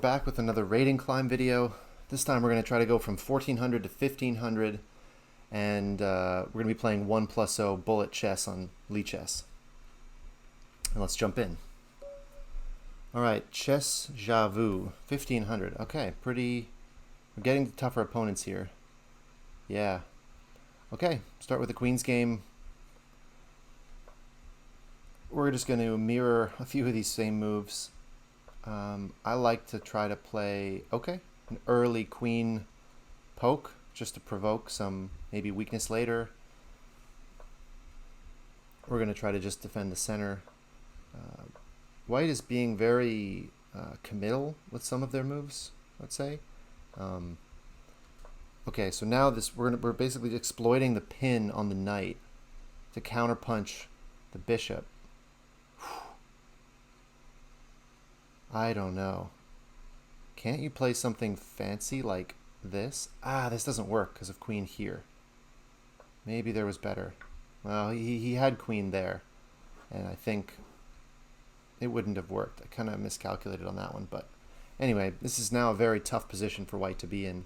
back with another rating climb video. This time we're going to try to go from 1400 to 1500, and we're going to be playing 1+0 bullet chess on Lichess. And let's jump in. Alright, Chess J'avoue, 1500. Okay, we're getting to tougher opponents here. Yeah. Okay, start with the Queen's game. We're just going to mirror a few of these same moves. I like to try to play, an early queen poke, just to provoke some maybe weakness later. We're going to try to just defend the center. White is being very committal with some of their moves, let's say. Okay, so now we're basically exploiting the pin on the knight to counterpunch the bishop. I don't know. Can't you play something fancy like this? This doesn't work because of queen here. Maybe there was better. Well, he had queen there, and I think it wouldn't have worked. I kind of miscalculated on that one, but anyway, this is now a very tough position for white to be in.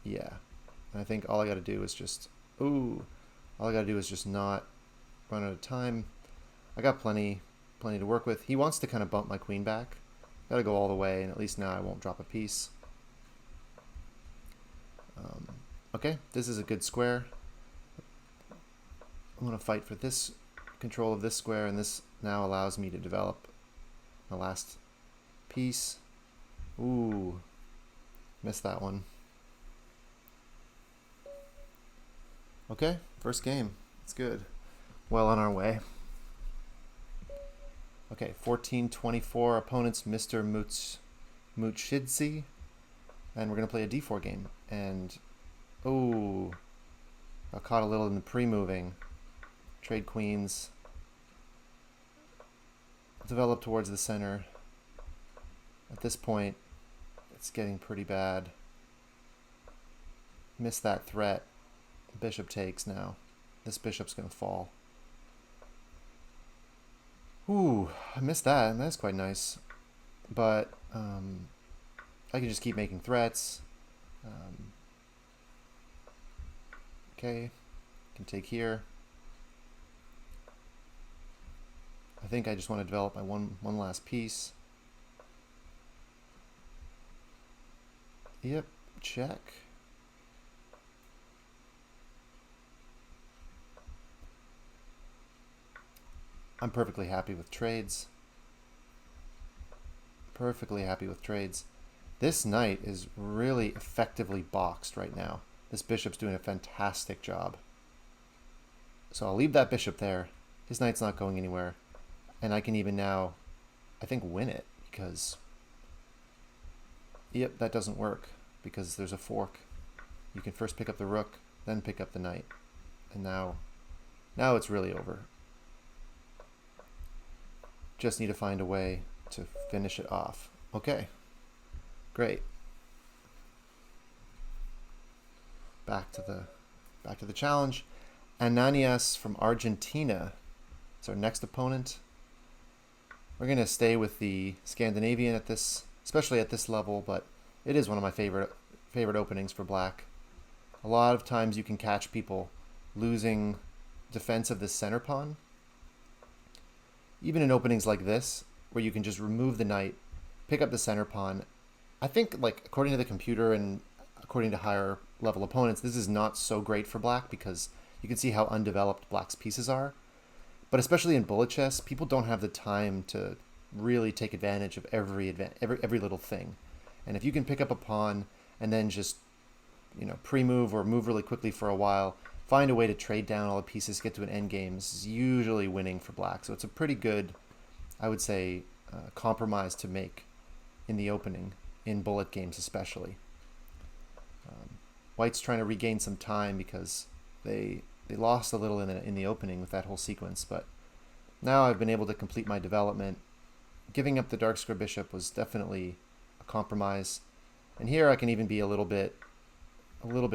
Yeah, and I think all I got to do is just not run out of time. I got plenty to work with. He wants to kind of bump my queen back. Gotta go all the way, and at least now I won't drop a piece. Okay, this is a good square. I want to fight for this control of this square, and this now allows me to develop my last piece. Ooh, missed that one. Okay, first game. It's good. Well on our way. Okay, 14-24, opponent's Mr. Muchidze, and we're going to play a d4 game. And, got caught a little in the pre-moving. Trade queens. Develop towards the center. At this point, it's getting pretty bad. Missed that threat. Bishop takes now. This bishop's going to fall. Ooh, I missed that, and that's quite nice. But I can just keep making threats. Okay, can take here. I think I just want to develop my one last piece. Yep, check. I'm perfectly happy with trades. Perfectly happy with trades. This knight is really effectively boxed right now. This bishop's doing a fantastic job. So I'll leave that bishop there. His knight's not going anywhere. And I can even now, I think, win it because, yep, that doesn't work because there's a fork. You can first pick up the rook, then pick up the knight. And now it's really over. Just need to find a way to finish it off. Okay, great. Back to the challenge. Ananias from Argentina. It's our next opponent. We're gonna stay with the Scandinavian especially at this level, but it is one of my favorite openings for black. A lot of times you can catch people losing defense of the center pawn. Even in openings like this, where you can just remove the knight, pick up the center pawn, I think, like, according to the computer and according to higher level opponents, this is not so great for black because you can see how undeveloped black's pieces are. But especially in bullet chess, people don't have the time to really take advantage of every little thing. And if you can pick up a pawn and then just, pre-move or move really quickly for a while, find a way to trade down all the pieces, get to an endgame, this is usually winning for black. So it's a pretty good, I would say, compromise to make in the opening, in bullet games especially. White's trying to regain some time because they lost a little in the opening with that whole sequence, but now I've been able to complete my development. Giving up the dark square bishop was definitely a compromise, and here I can even be a little bit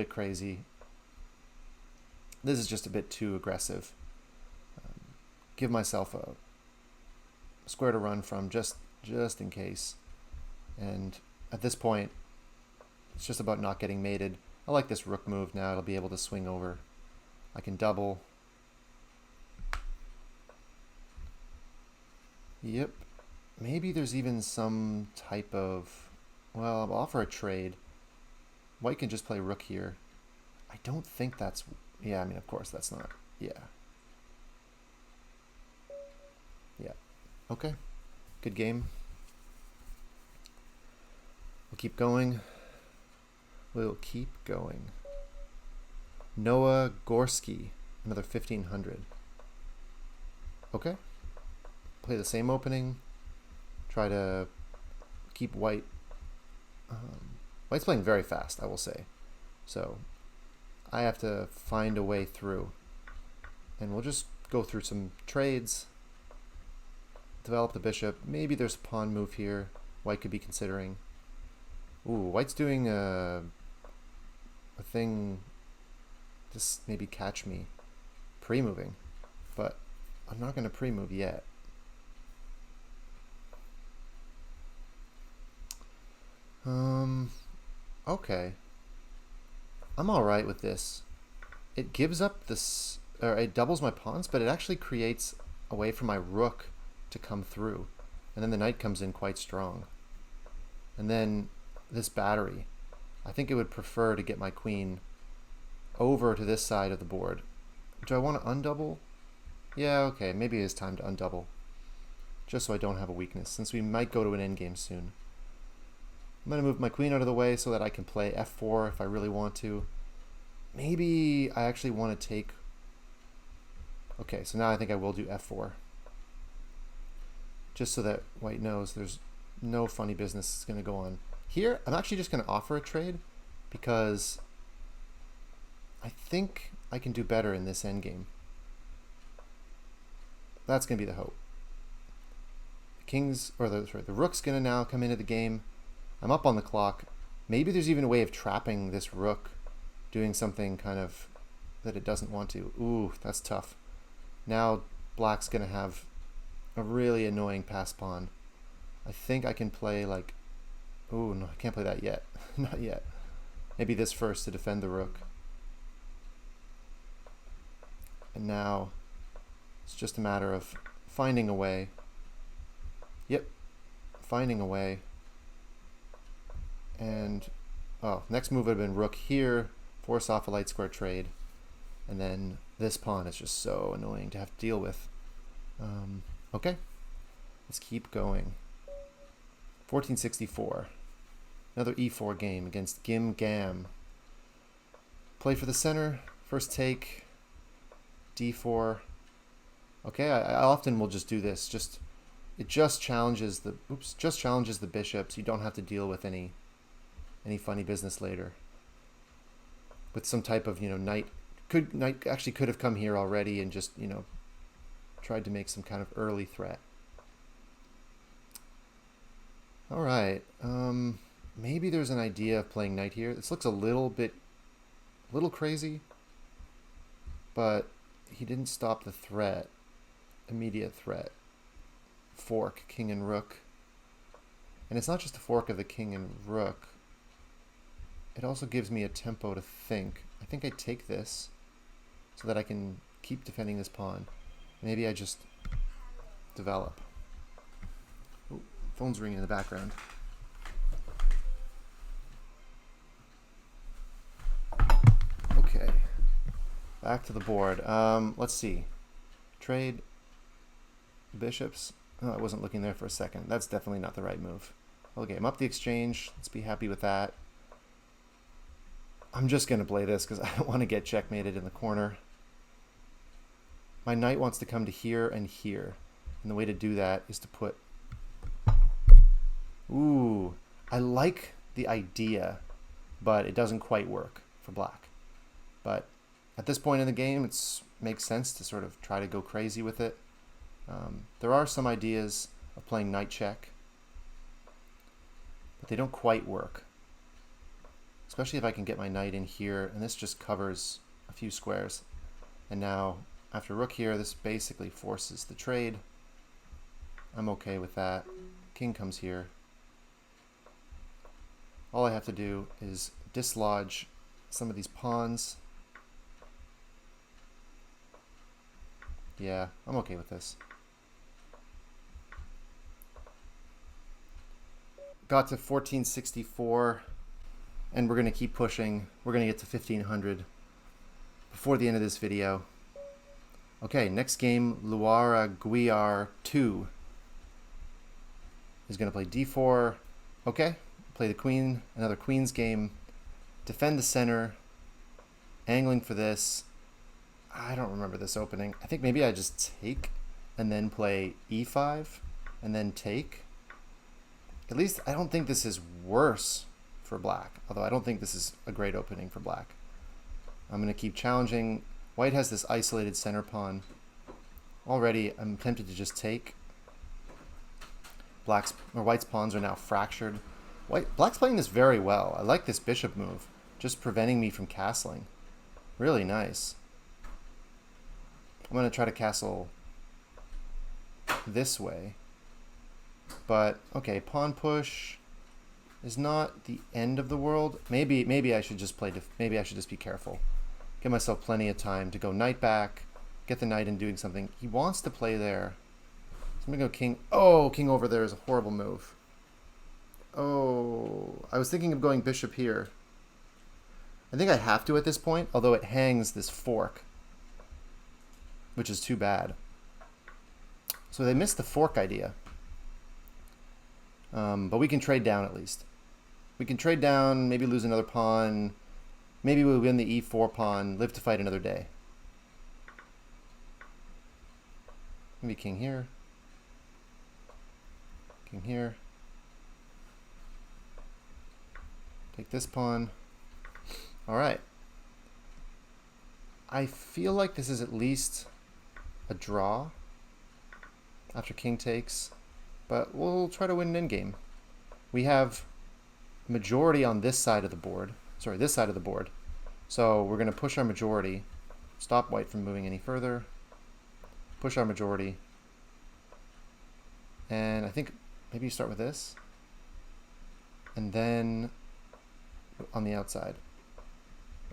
crazy. This is just a bit too aggressive. Give myself a square to run from, just just in case. And at this point, it's just about not getting mated. I like this rook move now. It'll be able to swing over. I can double. Yep. Maybe there's even some type of... Well, I'll offer a trade. White can just play rook here. I don't think that's... Yeah, I mean, of course, that's not... Yeah. Yeah. Okay. Good game. We'll keep going. We'll keep going. Noah Gorski, another 1500. Okay. Play the same opening. Try to keep white. White's playing very fast, I will say. So I have to find a way through. And we'll just go through some trades. Develop the bishop. Maybe there's a pawn move here. White could be considering. Ooh, white's doing a thing. Just maybe catch me pre-moving. But I'm not going to pre-move yet. Okay. I'm alright with this. It gives up this, or it doubles my pawns, but it actually creates a way for my rook to come through. And then the knight comes in quite strong. And then this battery. I think it would prefer to get my queen over to this side of the board. Do I want to undouble? Yeah, okay, maybe it is time to undouble. Just so I don't have a weakness, since we might go to an endgame soon. I'm going to move my queen out of the way so that I can play f4 if I really want to. Maybe I actually want to take... Okay, so now I think I will do f4. Just so that white knows there's no funny business that's going to go on. Here, I'm actually just going to offer a trade because I think I can do better in this endgame. That's going to be the hope. The rook's going to now come into the game. I'm up on the clock. Maybe there's even a way of trapping this rook, doing something kind of that it doesn't want to. Ooh, that's tough. Now black's going to have a really annoying pass pawn. I think I can play like... Ooh, no, I can't play that yet. Not yet. Maybe this first to defend the rook. And now it's just a matter of finding a way. Yep, finding a way. And, oh, next move would have been rook here, force off a light square trade. And then this pawn is just so annoying to have to deal with. Okay, let's keep going. 1464. Another e4 game against Gim Gam. Play for the center, first take, d4. Okay, I often will just do this. It just challenges the bishops. You don't have to deal with any funny business later. With some type of, knight actually could have come here already and just, tried to make some kind of early threat. All right. Maybe there's an idea of playing knight here. This looks a little crazy, but he didn't stop the threat, immediate threat. Fork, king and rook. And it's not just a fork of the king and rook. It also gives me a tempo to think. I think I take this so that I can keep defending this pawn. Maybe I just develop. Ooh, phone's ringing in the background. Okay, back to the board. Let's see. Trade bishops. Oh, I wasn't looking there for a second. That's definitely not the right move. Okay, I'm up the exchange. Let's be happy with that. I'm just going to play this because I don't want to get checkmated in the corner. My knight wants to come to here and here. And the way to do that is to put... Ooh, I like the idea, but it doesn't quite work for black. But at this point in the game, it makes sense to sort of try to go crazy with it. There are some ideas of playing knight check, but they don't quite work. Especially if I can get my knight in here, and this just covers a few squares. And now, after rook here, this basically forces the trade. I'm okay with that. king comes here. All I have to do is dislodge some of these pawns. Yeah, I'm okay with this. Got to 1464, and we're going to keep pushing. We're going to get to 1500 before the end of this video. Okay, next game, Luara Guiar 2 is going to play d4. Okay, play the queen, another queen's game. Defend the center, angling for this. I don't remember this opening. I think maybe I just take and then play e5 and then take. At least I don't think this is worse for black, although I don't think this is a great opening for black. I'm going to keep challenging. White has this isolated center pawn. Already I'm tempted to just take. White's pawns are now fractured. Black's playing this very well. I like this bishop move, just preventing me from castling. Really nice. I'm going to try to castle this way. But, okay, pawn push is not the end of the world. Maybe I should just maybe I should just be careful. Give myself plenty of time to go knight back, get the knight in doing something. He wants to play there. So I'm going to go king. Oh, king over there is a horrible move. Oh, I was thinking of going bishop here. I think I have to at this point, although it hangs this fork, which is too bad. So they missed the fork idea. But we can trade down at least. We can trade down, maybe lose another pawn. Maybe we'll win the e4 pawn, live to fight another day. Maybe king here. King here. Take this pawn. All right. I feel like this is at least a draw after king takes, but we'll try to win an endgame. We have majority on this side of the board. Sorry, this side of the board. So we're going to push our majority, stop white from moving any further, push our majority, and I think maybe you start with this, and then on the outside.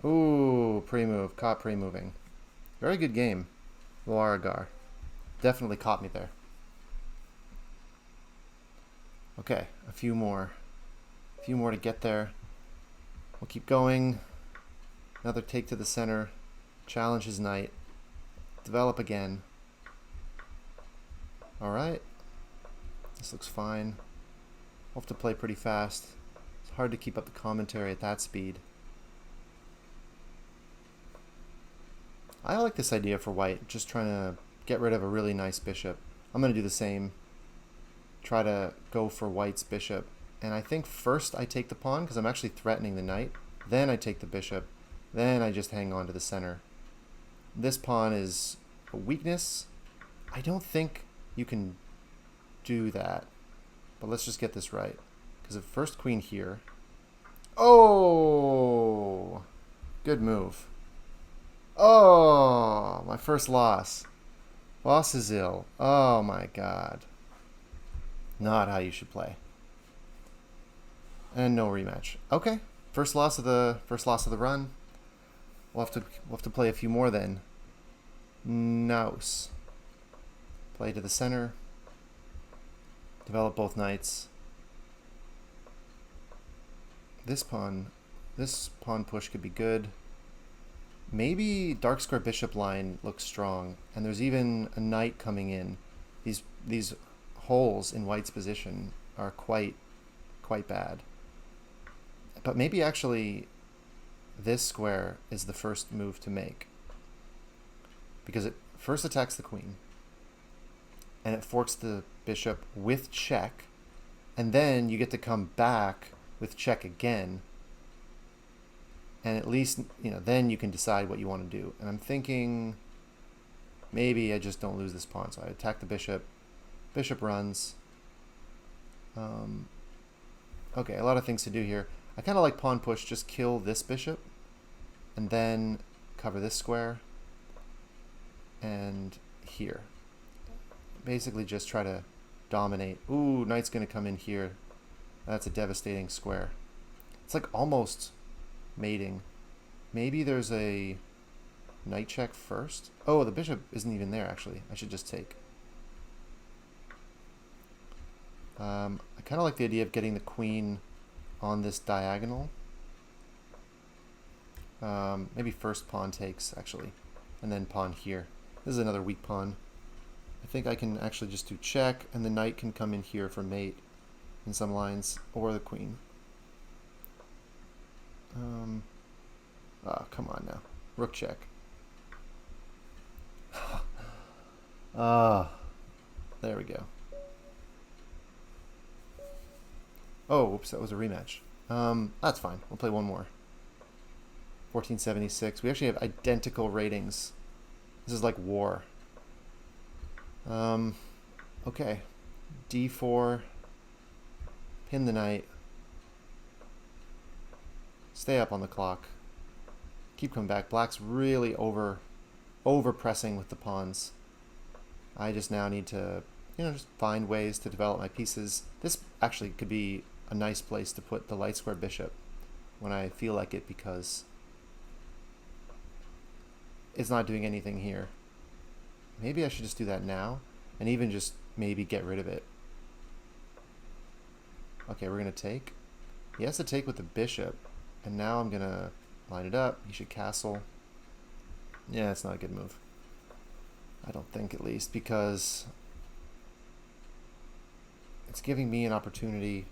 Ooh, pre-move, caught pre-moving. Very good game, Luaragar. Definitely caught me there. Okay, a few more to get there. We'll keep going. Another take to the center, challenge his knight, develop again. All right, this looks fine. We'll have to play pretty fast. It's hard to keep up the commentary at that speed. I like this idea for white, just trying to get rid of a really nice bishop. I'm going to do the same. Try to go for white's bishop. And I think first I take the pawn because I'm actually threatening the knight. Then I take the bishop. Then I just hang on to the center. This pawn is a weakness. I don't think you can do that. But let's just get this right. Because the first queen here. Oh! Good move. Oh! My first loss. Boss is ill. Oh my god. Not how you should play. And no rematch. Okay. First loss of the run. We'll have to play a few more then. Nouse. Play to the center. Develop both knights. This pawn push could be good. Maybe dark square bishop line looks strong, and there's even a knight coming in. These holes in white's position are quite bad. But maybe actually this square is the first move to make, because it first attacks the queen and it forks the bishop with check, and then you get to come back with check again, and at least, you know, then you can decide what you want to do. And I'm thinking maybe I just don't lose this pawn, so I attack the bishop. Bishop runs. Okay, a lot of things to do here. I kind of like pawn push, just kill this bishop and then cover this square and here. Basically just try to dominate. Ooh, knight's going to come in here. That's a devastating square. It's like almost mating. Maybe there's a knight check first. Oh, the bishop isn't even there, actually. I should just take. I kind of like the idea of getting the queen on this diagonal. Maybe first pawn takes, actually, and then pawn here. This is another weak pawn. I think I can actually just do check, and the knight can come in here for mate in some lines, or the queen. Oh, come on now. Rook check. There we go. Oh, oops, that was a rematch. That's fine. We'll play one more. 1476. We actually have identical ratings. This is like war. Okay. D4. Pin the knight. Stay up on the clock. Keep coming back. Black's really over pressing with the pawns. I just now need to, just find ways to develop my pieces. This actually could be a nice place to put the light square bishop when I feel like it, because it's not doing anything here. Maybe I should just do that now and even just maybe get rid of it. Okay, we're going to take. He has to take with the bishop, and now I'm going to line it up. He should castle. Yeah, it's not a good move. I don't think, at least, because it's giving me an opportunity.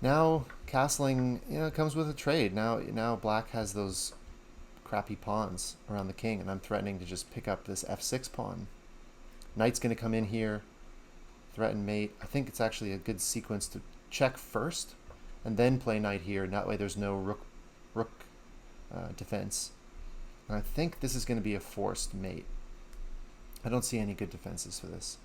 Now castling, comes with a trade. Now black has those crappy pawns around the king, and I'm threatening to just pick up this f6 pawn. Knight's going to come in here, threaten mate. I think it's actually a good sequence to check first, and then play knight here. And that way there's no rook defense. And I think this is going to be a forced mate. I don't see any good defenses for this.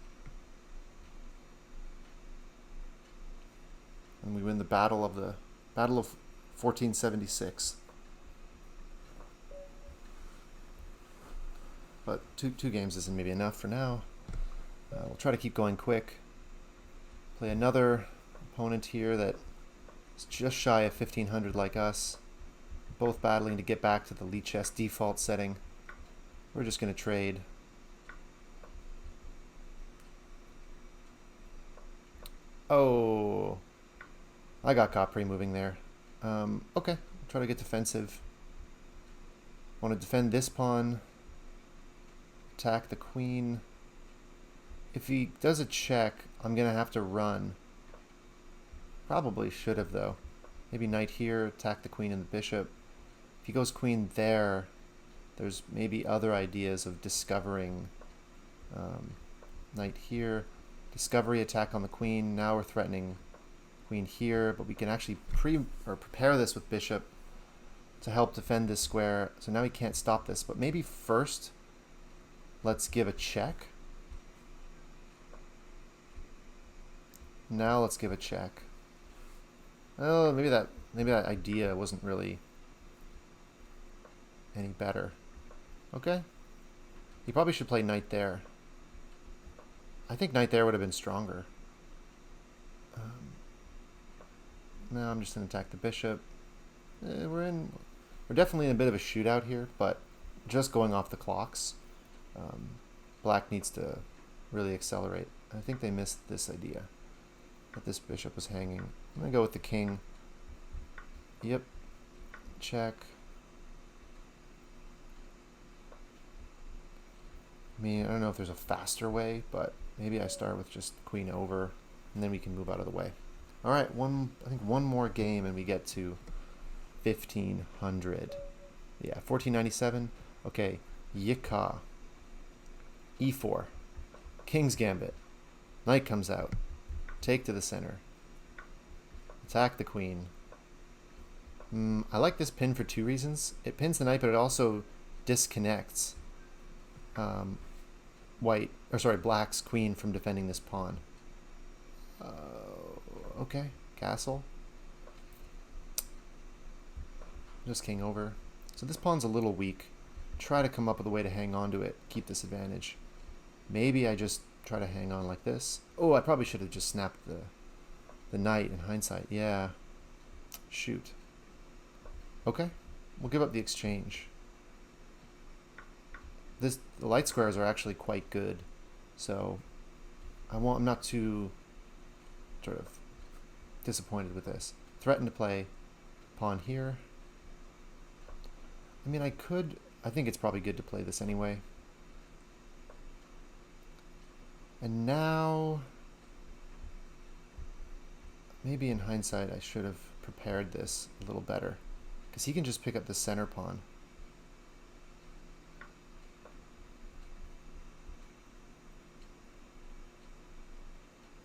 And we win the Battle of 1476. But two games isn't maybe enough for now. We'll try to keep going quick. Play another opponent here that is just shy of 1500 like us. Both battling to get back to the Lichess default setting. We're just going to trade. Oh, I got caught pre-moving there. Okay, try to get defensive. Want to defend this pawn. Attack the queen. If he does a check, I'm going to have to run. Probably should have, though. Maybe knight here, attack the queen and the bishop. If he goes queen there, there's maybe other ideas of discovering. Knight here. Discovery, attack on the queen. Now we're threatening queen here, but we can actually prepare this with bishop to help defend this square. So now he can't stop this, but maybe first let's give a check. Now let's give a check. Oh, maybe that idea wasn't really any better. Okay. He probably should play knight there. I think knight there would have been stronger. Now I'm just going to attack the bishop. We're definitely in a bit of a shootout here, but just going off the clocks. Black needs to really accelerate. I think they missed this idea, that this bishop was hanging. I'm going to go with the king. Yep. Check. I mean, I don't know if there's a faster way, but maybe I start with just queen over, and then we can move out of the way. All right, I think one more game, and we get to 1500. Yeah, 1497. Okay, Yika. E4. King's Gambit. Knight comes out. Take to the center. Attack the queen. I like this pin for two reasons. It pins the knight, but it also disconnects Black's queen from defending this pawn. Okay, castle. Just king over. So this pawn's a little weak. Try to come up with a way to hang on to it, keep this advantage. Maybe I just try to hang on like this. Oh, I probably should have just snapped the knight in hindsight. Yeah. Shoot. Okay. We'll give up the exchange. The light squares are actually quite good. So I'm not too sort of disappointed with this. Threaten to play pawn here. I mean, I think it's probably good to play this anyway. And now, maybe in hindsight, I should have prepared this a little better, because he can just pick up the center pawn.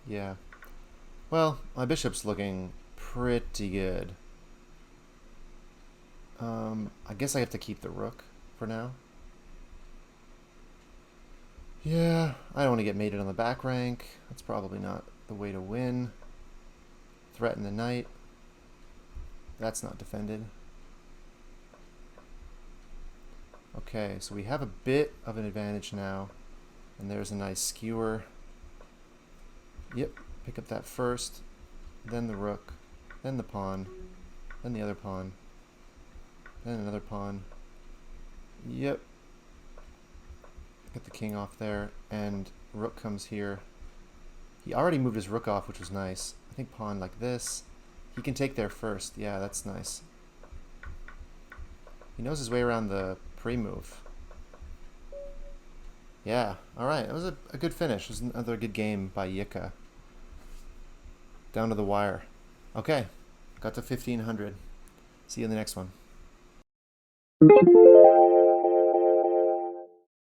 Yeah. Well, my bishop's looking pretty good. I guess I have to keep the rook for now. Yeah, I don't want to get mated on the back rank. That's probably not the way to win. Threaten the knight. That's not defended. Okay, so we have a bit of an advantage now. And there's a nice skewer. Yep, pick up that first, then the rook, then the pawn, then the other pawn, then another pawn. Yep. Get the king off there, and rook comes here. He already moved his rook off, which was nice. I think pawn like this. He can take there first. Yeah, that's nice. He knows his way around the pre-move. Yeah, alright. It was a good finish. It was another good game by Yika. Down to the wire. Okay, got to 1500. See you in the next one.